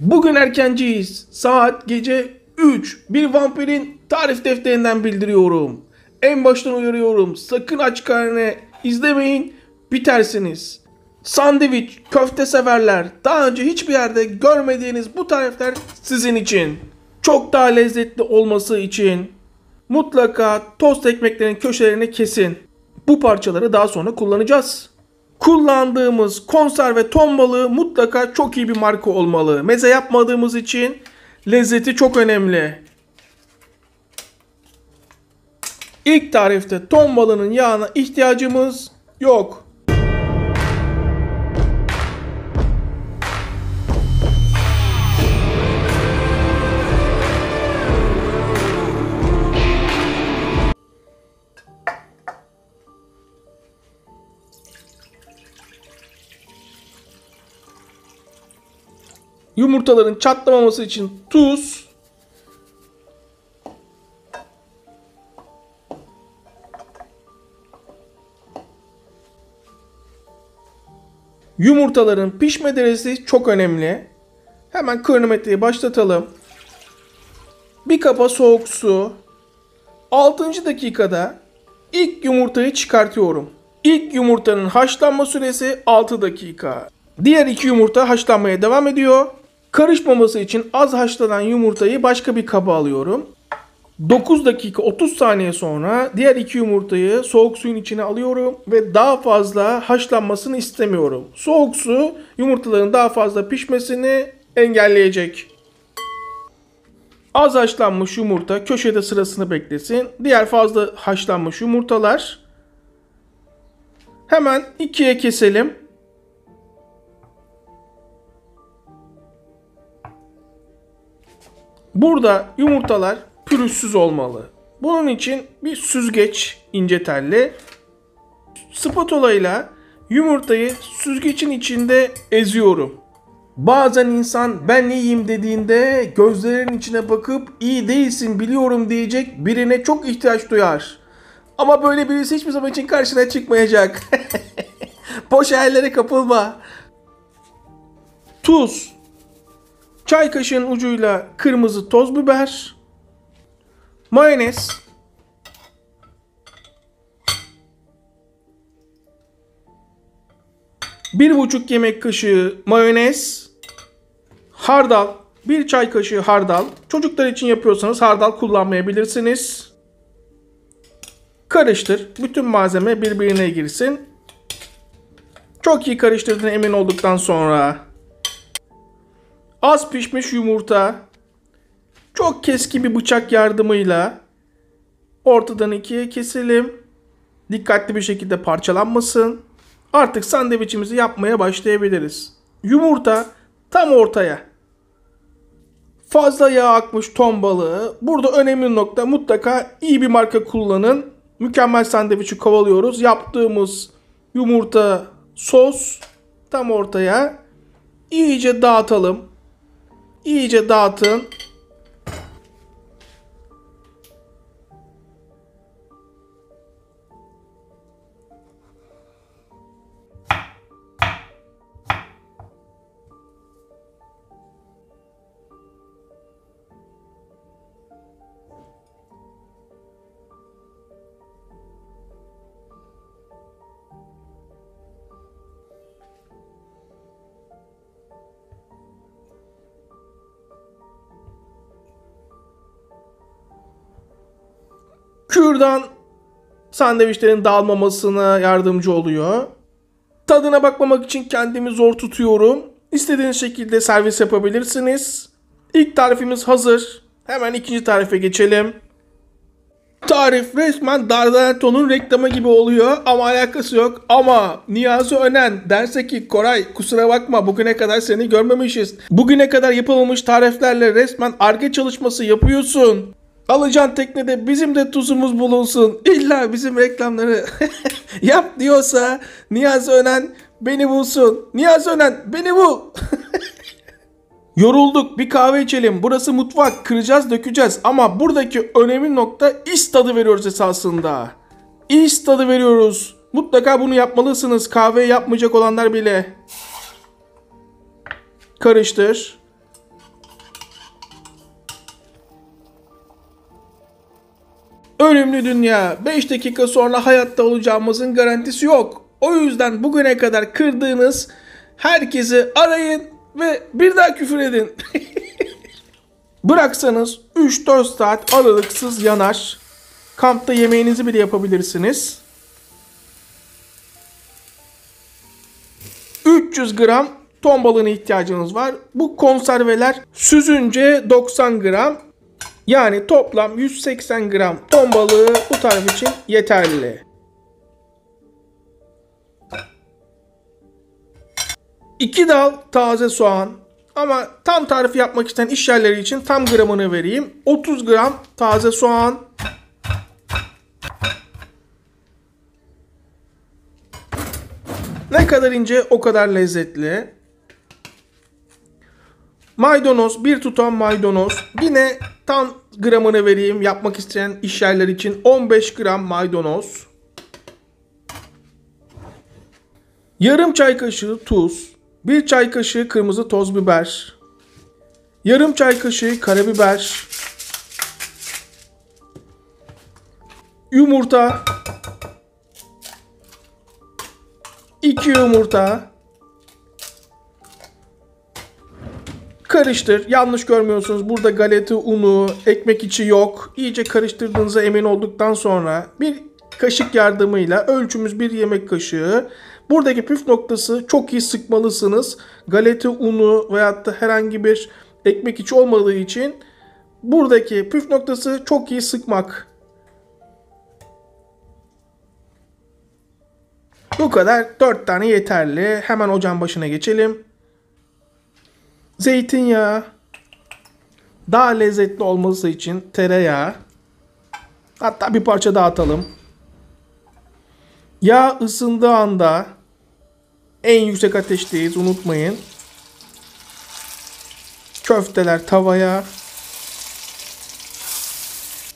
Bugün erkenciyiz. Saat gece 3. Bir vampirin tarif defterinden bildiriyorum. En baştan uyarıyorum. Sakın aç karnına izlemeyin. Bitersiniz. Sandviç, köfte severler. Daha önce hiçbir yerde görmediğiniz bu tarifler sizin için. Çok daha lezzetli olması için mutlaka tost ekmeklerin köşelerini kesin. Bu parçaları daha sonra kullanacağız. Kullandığımız konserve ton balığı mutlaka çok iyi bir marka olmalı. Meze yapmadığımız için lezzeti çok önemli. İlk tarifte ton balığının yağına ihtiyacımız yok. Yumurtaların çatlamaması için tuz, yumurtaların pişme derecesi çok önemli. Hemen kronometreyi başlatalım. Bir kaba soğuk su. 6. dakikada ilk yumurtayı çıkartıyorum. İlk yumurtanın haşlanma süresi 6 dakika. Diğer 2 yumurta haşlanmaya devam ediyor. Karışmaması için az haşlanan yumurtayı başka bir kaba alıyorum. 9 dakika 30 saniye sonra diğer 2 yumurtayı soğuk suyun içine alıyorum ve daha fazla haşlanmasını istemiyorum. Soğuk su yumurtaların daha fazla pişmesini engelleyecek. Az haşlanmış yumurta köşede sırasını beklesin. Diğer fazla haşlanmış yumurtalar hemen ikiye keselim. Burada yumurtalar pürüzsüz olmalı. Bunun için bir süzgeç ince telli. Spatula ile yumurtayı süzgecin içinde eziyorum. Bazen insan ben iyiyim dediğinde gözlerinin içine bakıp iyi değilsin biliyorum diyecek birine çok ihtiyaç duyar. Ama böyle birisi hiçbir zaman için karşına çıkmayacak. Boş hayallere kapılma. Tuz. Çay kaşığının ucuyla kırmızı toz biber. Mayonez. Bir buçuk yemek kaşığı mayonez. Hardal. 1 çay kaşığı hardal. Çocuklar için yapıyorsanız hardal kullanmayabilirsiniz. Karıştır. Bütün malzeme birbirine girsin. Çok iyi karıştırdığına emin olduktan sonra az pişmiş yumurta çok keskin bir bıçak yardımıyla ortadan ikiye keselim. Dikkatli bir şekilde parçalanmasın. Artık sandviçimizi yapmaya başlayabiliriz. Yumurta tam ortaya. Fazla yağ akmış ton balığı. Burada önemli nokta mutlaka iyi bir marka kullanın. Mükemmel sandviçi kovalıyoruz. Yaptığımız yumurta sos tam ortaya. İyice dağıtalım. İyice dağıtın. Kürdan sandviçlerin dağılmamasına yardımcı oluyor. Tadına bakmamak için kendimi zor tutuyorum. İstediğiniz şekilde servis yapabilirsiniz. İlk tarifimiz hazır. Hemen ikinci tarife geçelim. Tarif resmen Dardanelto'nun reklamı gibi oluyor ama alakası yok. Ama Niyazi Önen derse ki Koray kusura bakma bugüne kadar seni görmemişiz. Bugüne kadar yapılmamış tariflerle resmen Ar-Ge çalışması yapıyorsun. Alacağın teknede bizim de tuzumuz bulunsun. İlla bizim reklamları yap diyorsa Niyazi Önen beni bulsun. Niyazi Önen beni bul. Yorulduk bir kahve içelim. Burası mutfak. Kıracağız dökeceğiz. Ama buradaki önemli nokta is tadı veriyoruz esasında. İs tadı veriyoruz. Mutlaka bunu yapmalısınız. Kahve yapmayacak olanlar bile. Karıştır. Ölümlü dünya. 5 dakika sonra hayatta olacağımızın garantisi yok. O yüzden bugüne kadar kırdığınız herkesi arayın ve bir daha küfür edin. Bıraksanız 3-4 saat aralıksız yanar. Kampta yemeğinizi bile yapabilirsiniz. 300 gram ton balığına ihtiyacınız var. Bu konserveler süzünce 90 gram. Yani toplam 180 gram ton balığı bu tarif için yeterli. 2 dal taze soğan. Ama tam tarifi yapmak isteyen işyerleri için tam gramını vereyim. 30 gram taze soğan. Ne kadar ince o kadar lezzetli. Maydanoz, bir tutam maydanoz. Yine tam gramını vereyim yapmak isteyen işyerler için 15 gram maydanoz. Yarım çay kaşığı tuz. 1 çay kaşığı kırmızı toz biber. Yarım çay kaşığı karabiber. Yumurta. 2 yumurta. Karıştır. Yanlış görmüyorsunuz. Burada galeta unu, ekmek içi yok. İyice karıştırdığınıza emin olduktan sonra bir kaşık yardımıyla ölçümüz 1 yemek kaşığı. Buradaki püf noktası çok iyi sıkmalısınız. Galeta unu veyahut da herhangi bir ekmek içi olmadığı için buradaki püf noktası çok iyi sıkmak. Bu kadar 4 tane yeterli. Hemen ocağın başına geçelim. Zeytinyağı. Daha lezzetli olması için tereyağı. Hatta bir parça daha atalım. Yağ ısındığı anda en yüksek ateşteyiz, unutmayın. Köfteler tavaya.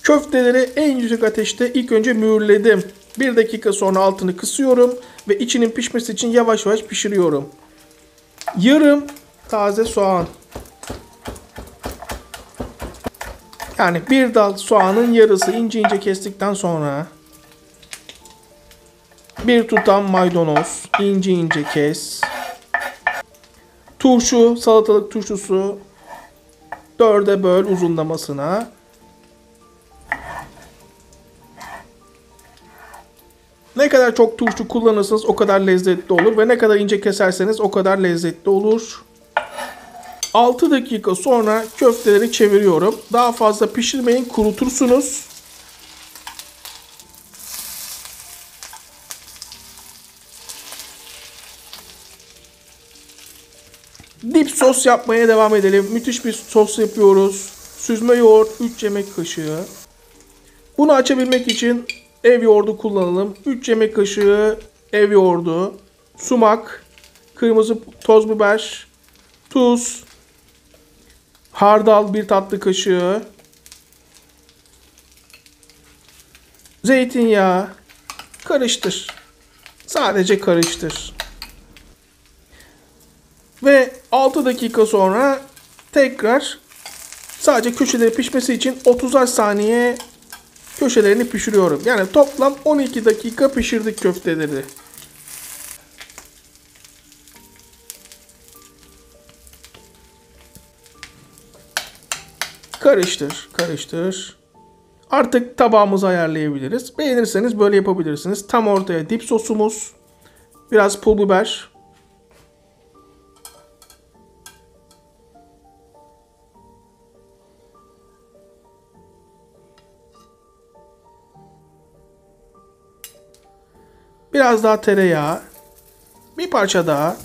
Köfteleri en yüksek ateşte ilk önce mühürledim. 1 dakika sonra altını kısıyorum ve içinin pişmesi için yavaş yavaş pişiriyorum. Yarım taze soğan. Yani bir dal soğanın yarısı ince ince kestikten sonra bir tutam maydanoz ince ince kes. Turşu, salatalık turşusu 4'e böl uzunlamasına. Ne kadar çok turşu kullanırsanız o kadar lezzetli olur ve ne kadar ince keserseniz o kadar lezzetli olur. 6 dakika sonra köfteleri çeviriyorum. Daha fazla pişirmeyin, kurutursunuz. Dip sos yapmaya devam edelim. Müthiş bir sos yapıyoruz. Süzme yoğurt 3 yemek kaşığı. Bunu açabilmek için ev yoğurdu kullanalım. 3 yemek kaşığı ev yoğurdu. Sumak, kırmızı toz biber, tuz, hardal 1 tatlı kaşığı, zeytinyağı. Karıştır. Sadece karıştır. Ve 6 dakika sonra tekrar sadece köşeleri pişmesi için 30'ar saniye köşelerini pişiriyorum. Yani toplam 12 dakika pişirdik köfteleri. Karıştır, karıştır. Artık tabağımızı ayarlayabiliriz. Beğenirseniz böyle yapabilirsiniz. Tam ortaya dip sosumuz. Biraz pul biber. Biraz daha tereyağı. Bir parça daha.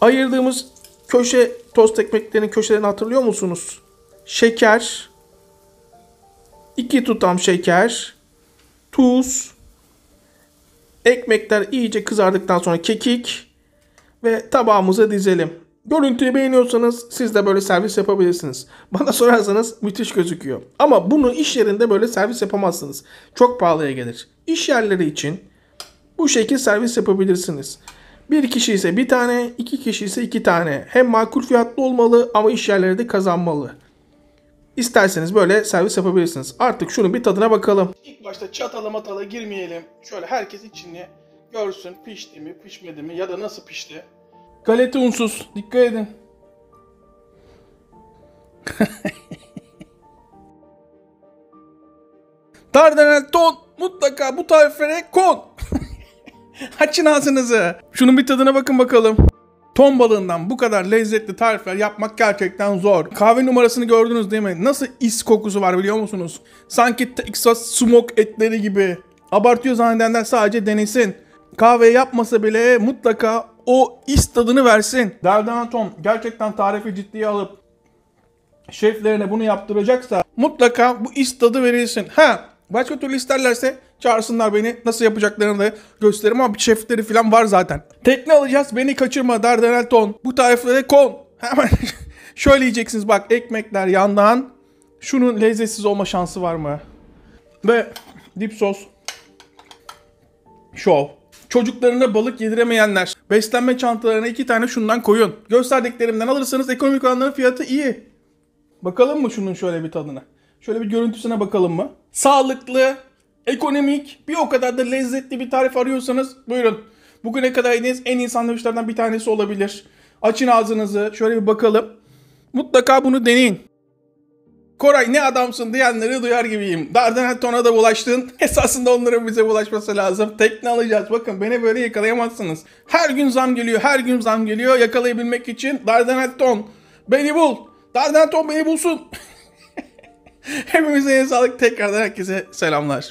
Ayırdığımız köşe tost ekmeklerinin köşelerini hatırlıyor musunuz? Şeker. 2 tutam şeker. Tuz. Ekmekler iyice kızardıktan sonra kekik. Ve tabağımıza dizelim. Görüntüyü beğeniyorsanız siz de böyle servis yapabilirsiniz. Bana sorarsanız müthiş gözüküyor. Ama bunu iş yerinde böyle servis yapamazsınız. Çok pahalıya gelir. İş yerleri için bu şekilde servis yapabilirsiniz. Bir kişi ise bir tane, 2 kişi ise 2 tane. Hem makul fiyatlı olmalı ama iş yerleri de kazanmalı. İsterseniz böyle servis yapabilirsiniz. Artık şunun bir tadına bakalım. İlk başta çatala matala girmeyelim. Şöyle herkes içini görsün. Pişti mi, pişmedi mi ya da nasıl pişti. Galeta unsuz. Dikkat edin. Dardanel mutlaka bu tariflere kon. Açın ağzınızı. Şunun bir tadına bakın bakalım. Ton balığından bu kadar lezzetli tarifler yapmak gerçekten zor. Kahve numarasını gördünüz değil mi? Nasıl is kokusu var biliyor musunuz? Sanki Texas smoke etleri gibi. Abartıyor zannedenler sadece denesin. Kahve yapmasa bile mutlaka o is tadını versin. Dardanel ton gerçekten tarifi ciddiye alıp şeflerine bunu yaptıracaksa mutlaka bu is tadı verilsin. Başka türlü isterlerse çağırsınlar beni. Nasıl yapacaklarını da gösteririm ama şefleri falan var zaten. Tekne alacağız. Beni kaçırma Dardanel ton. Bu tariflere kon. Hemen şöyle yiyeceksiniz bak. Ekmekler yandan. Şunun lezzetsiz olma şansı var mı? Ve dip sos. Şov. Çocuklarına balık yediremeyenler. Beslenme çantalarına 2 tane şundan koyun. Gösterdiklerimden alırsanız ekonomik olanların fiyatı iyi. Bakalım mı şunun şöyle bir tadına? Şöyle bir görüntüsüne bakalım mı? Sağlıklı, ekonomik, bir o kadar da lezzetli bir tarif arıyorsanız buyurun. Bugüne kadar yediğiniz en iyi sandviçlerden bir tanesi olabilir. Açın ağzınızı, şöyle bir bakalım. Mutlaka bunu deneyin. Koray ne adamsın diyenleri duyar gibiyim. Dardanel tona da bulaştın. Esasında onların bize bulaşması lazım. Tekne alacağız. Bakın beni böyle yakalayamazsınız. Her gün zam geliyor, her gün zam geliyor. Yakalayabilmek için Dardanel ton. Beni bul. Dardanel ton beni bulsun. Hepimize sağlık. Tekrardan herkese selamlar.